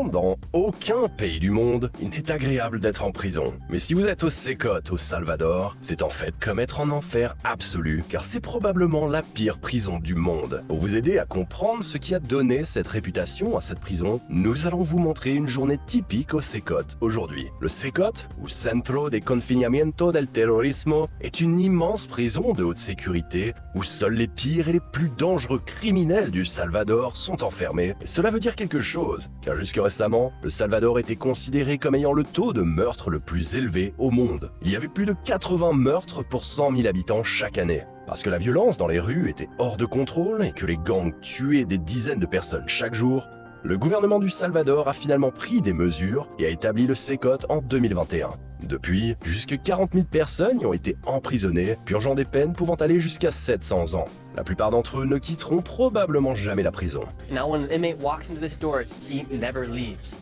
dans aucun pays du monde, il n'est agréable d'être en prison. Mais si vous êtes au Sécotte, au Salvador, c'est en fait comme être en enfer absolu, car c'est probablement la pire prison du monde. Pour vous aider à comprendre ce qui a donné cette réputation à cette prison, nous allons vous montrer une journée typique au Sécotte aujourd'hui. Le Sécotte, ou Centro de Confinamiento del Terrorismo, est une immense prison de haute sécurité où seuls les pires et les plus dangereux criminels du Salvador sont enfermés. Et cela veut dire quelque chose, car jusque récemment, le Salvador était considéré comme ayant le taux de meurtre le plus élevé au monde. Il y avait plus de 80 meurtres pour 100 000 habitants chaque année. Parce que la violence dans les rues était hors de contrôle et que les gangs tuaient des dizaines de personnes chaque jour, le gouvernement du Salvador a finalement pris des mesures et a établi le Sécotte en 2021. Depuis, jusque 40 000 personnes y ont été emprisonnées, purgeant des peines pouvant aller jusqu'à 700 ans. La plupart d'entre eux ne quitteront probablement jamais la prison.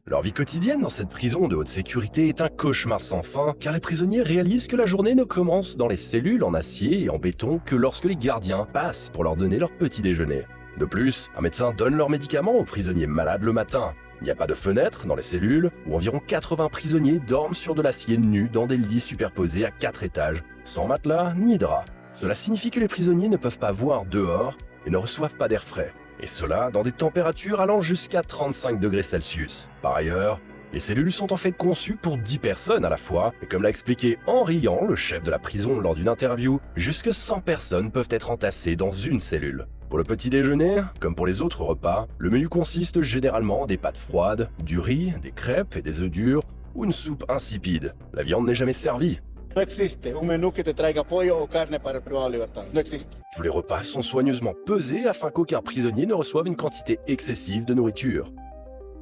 Leur vie quotidienne dans cette prison de haute sécurité est un cauchemar sans fin, car les prisonniers réalisent que la journée ne commence dans les cellules en acier et en béton que lorsque les gardiens passent pour leur donner leur petit déjeuner. De plus, un médecin donne leurs médicaments aux prisonniers malades le matin. Il n'y a pas de fenêtre dans les cellules, où environ 80 prisonniers dorment sur de l'acier nu dans des lits superposés à 4 étages, sans matelas ni drap. Cela signifie que les prisonniers ne peuvent pas voir dehors et ne reçoivent pas d'air frais. Et cela dans des températures allant jusqu'à 35 degrés Celsius. Par ailleurs, les cellules sont en fait conçues pour 10 personnes à la fois, et comme l'a expliqué en riant le chef de la prison lors d'une interview, jusque 100 personnes peuvent être entassées dans une cellule. Pour le petit déjeuner, comme pour les autres repas, le menu consiste généralement en des pâtes froides, du riz, des crêpes et des œufs durs, ou une soupe insipide. La viande n'est jamais servie. No existe un menú que te traiga pollo o carne para el privado de libertad. No existe. Tous les repas sont soigneusement pesés afin qu'aucun prisonnier ne reçoive une quantité excessive de nourriture.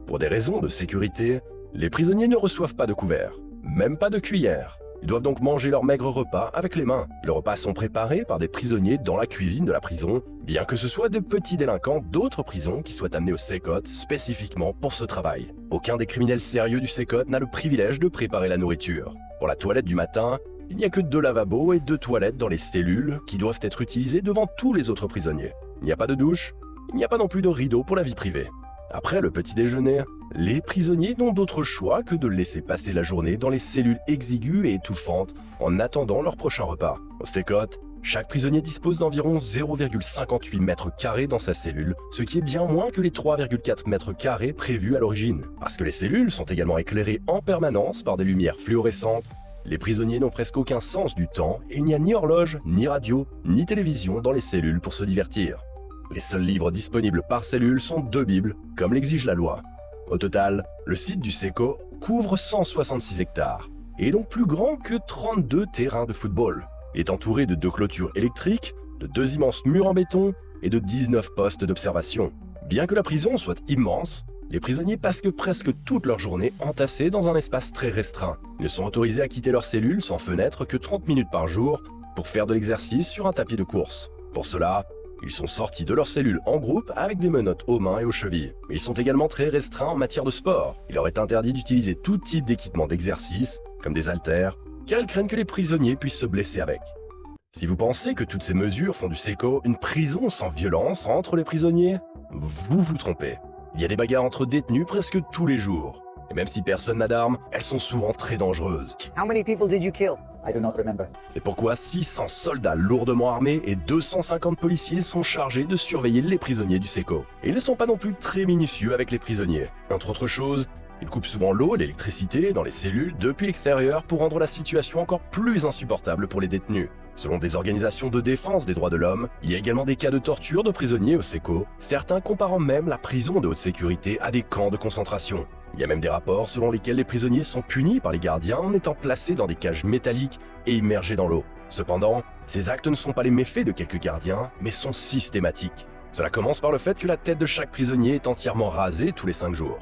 Pour des raisons de sécurité, les prisonniers ne reçoivent pas de couvert, même pas de cuillère. Ils doivent donc manger leur maigre repas avec les mains. Les repas sont préparés par des prisonniers dans la cuisine de la prison, bien que ce soit de petits délinquants d'autres prisons qui soient amenés au Sécotte spécifiquement pour ce travail. Aucun des criminels sérieux du Sécotte n'a le privilège de préparer la nourriture. Pour la toilette du matin, il n'y a que 2 lavabos et 2 toilettes dans les cellules qui doivent être utilisées devant tous les autres prisonniers. Il n'y a pas de douche, il n'y a pas non plus de rideau pour la vie privée. Après le petit déjeuner, les prisonniers n'ont d'autre choix que de laisser passer la journée dans les cellules exiguës et étouffantes en attendant leur prochain repas. Au Sécotte, chaque prisonnier dispose d'environ 0,58 mètres carrés dans sa cellule, ce qui est bien moins que les 3,4 mètres carrés prévus à l'origine. Parce que les cellules sont également éclairées en permanence par des lumières fluorescentes, les prisonniers n'ont presque aucun sens du temps et il n'y a ni horloge, ni radio, ni télévision dans les cellules pour se divertir. Les seuls livres disponibles par cellule sont 2 bibles, comme l'exige la loi. Au total, le site du Séco couvre 166 hectares, et est donc plus grand que 32 terrains de football. Il est entouré de 2 clôtures électriques, de 2 immenses murs en béton et de 19 postes d'observation. Bien que la prison soit immense, les prisonniers passent presque toute leur journée entassés dans un espace très restreint. Ils ne sont autorisés à quitter leur cellule sans fenêtre que 30 minutes par jour pour faire de l'exercice sur un tapis de course. Pour cela, ils sont sortis de leur cellule en groupe avec des menottes aux mains et aux chevilles. Mais ils sont également très restreints en matière de sport. Il leur est interdit d'utiliser tout type d'équipement d'exercice, comme des haltères, car ils craignent que les prisonniers puissent se blesser avec. Si vous pensez que toutes ces mesures font du Séco une prison sans violence entre les prisonniers, vous vous trompez. Il y a des bagarres entre détenus presque tous les jours. Et même si personne n'a d'armes, elles sont souvent très dangereuses. How many people did you kill? I do not remember. C'est pourquoi 600 soldats lourdement armés et 250 policiers sont chargés de surveiller les prisonniers du Séco. Et ils ne sont pas non plus très minutieux avec les prisonniers. Entre autres choses, ils coupent souvent l'eau et l'électricité dans les cellules depuis l'extérieur pour rendre la situation encore plus insupportable pour les détenus. Selon des organisations de défense des droits de l'homme, il y a également des cas de torture de prisonniers au Séco, certains comparant même la prison de haute sécurité à des camps de concentration. Il y a même des rapports selon lesquels les prisonniers sont punis par les gardiens en étant placés dans des cages métalliques et immergés dans l'eau. Cependant, ces actes ne sont pas les méfaits de quelques gardiens, mais sont systématiques. Cela commence par le fait que la tête de chaque prisonnier est entièrement rasée tous les 5 jours.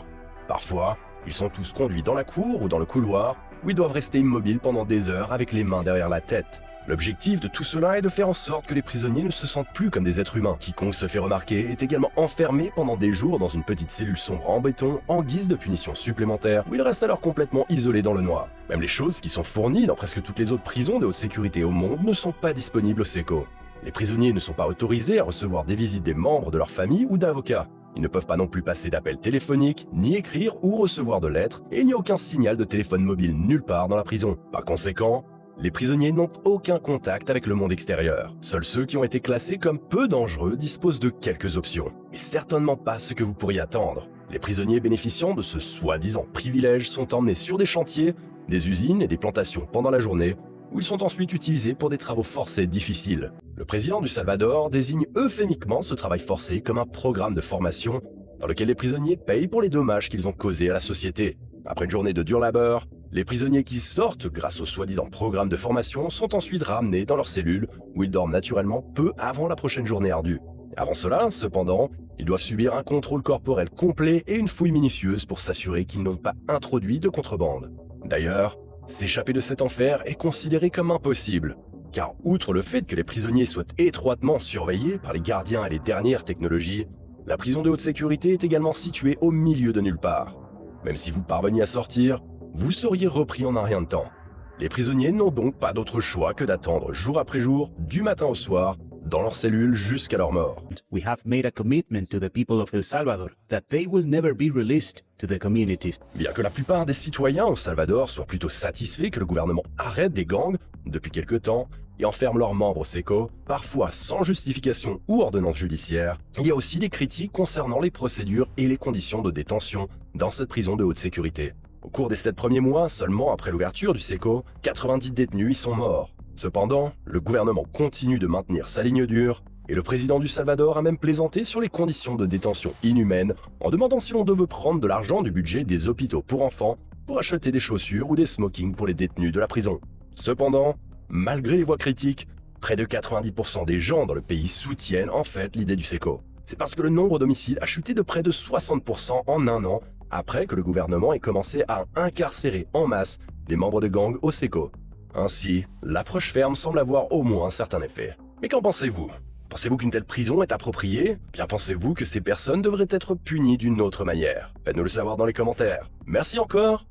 Parfois, ils sont tous conduits dans la cour ou dans le couloir, où ils doivent rester immobiles pendant des heures avec les mains derrière la tête. L'objectif de tout cela est de faire en sorte que les prisonniers ne se sentent plus comme des êtres humains. Quiconque se fait remarquer est également enfermé pendant des jours dans une petite cellule sombre en béton en guise de punition supplémentaire, où il reste alors complètement isolé dans le noir. Même les choses qui sont fournies dans presque toutes les autres prisons de haute sécurité au monde ne sont pas disponibles au Séco. Les prisonniers ne sont pas autorisés à recevoir des visites des membres de leur famille ou d'avocats. Ils ne peuvent pas non plus passer d'appels téléphoniques, ni écrire ou recevoir de lettres, et il n'y a aucun signal de téléphone mobile nulle part dans la prison. Par conséquent, les prisonniers n'ont aucun contact avec le monde extérieur. Seuls ceux qui ont été classés comme peu dangereux disposent de quelques options, mais certainement pas ce que vous pourriez attendre. Les prisonniers bénéficiant de ce soi-disant privilège sont emmenés sur des chantiers, des usines et des plantations pendant la journée, où ils sont ensuite utilisés pour des travaux forcés difficiles. Le président du Salvador désigne euphémiquement ce travail forcé comme un programme de formation dans lequel les prisonniers payent pour les dommages qu'ils ont causés à la société. Après une journée de dur labeur, les prisonniers qui sortent grâce au soi-disant programme de formation sont ensuite ramenés dans leurs cellules où ils dorment naturellement peu avant la prochaine journée ardue. Avant cela, cependant, ils doivent subir un contrôle corporel complet et une fouille minutieuse pour s'assurer qu'ils n'ont pas introduit de contrebande. D'ailleurs, s'échapper de cet enfer est considéré comme impossible, car outre le fait que les prisonniers soient étroitement surveillés par les gardiens et les dernières technologies, la prison de haute sécurité est également située au milieu de nulle part. Même si vous parveniez à sortir, vous seriez repris en un rien de temps. Les prisonniers n'ont donc pas d'autre choix que d'attendre jour après jour, du matin au soir, dans leurs cellules jusqu'à leur mort. We have made a commitment to the people of El Salvador that they will never be released to the communities. Bien que la plupart des citoyens au Salvador soient plutôt satisfaits que le gouvernement arrête des gangs depuis quelque temps et enferme leurs membres au SECO, parfois sans justification ou ordonnance judiciaire, il y a aussi des critiques concernant les procédures et les conditions de détention dans cette prison de haute sécurité. Au cours des 7 premiers mois, seulement après l'ouverture du SECO, 90 détenus y sont morts. Cependant, le gouvernement continue de maintenir sa ligne dure et le président du Salvador a même plaisanté sur les conditions de détention inhumaines en demandant si l'on devait prendre de l'argent du budget des hôpitaux pour enfants pour acheter des chaussures ou des smokings pour les détenus de la prison. Cependant, malgré les voix critiques, près de 90% des gens dans le pays soutiennent en fait l'idée du SECO. C'est parce que le nombre d'homicides a chuté de près de 60% en un an après que le gouvernement ait commencé à incarcérer en masse des membres de gangs au SECO. Ainsi, l'approche ferme semble avoir au moins un certain effet. Mais qu'en pensez-vous ? Pensez-vous qu'une telle prison est appropriée ? Bien pensez-vous que ces personnes devraient être punies d'une autre manière ? Faites-nous le savoir dans les commentaires. Merci encore.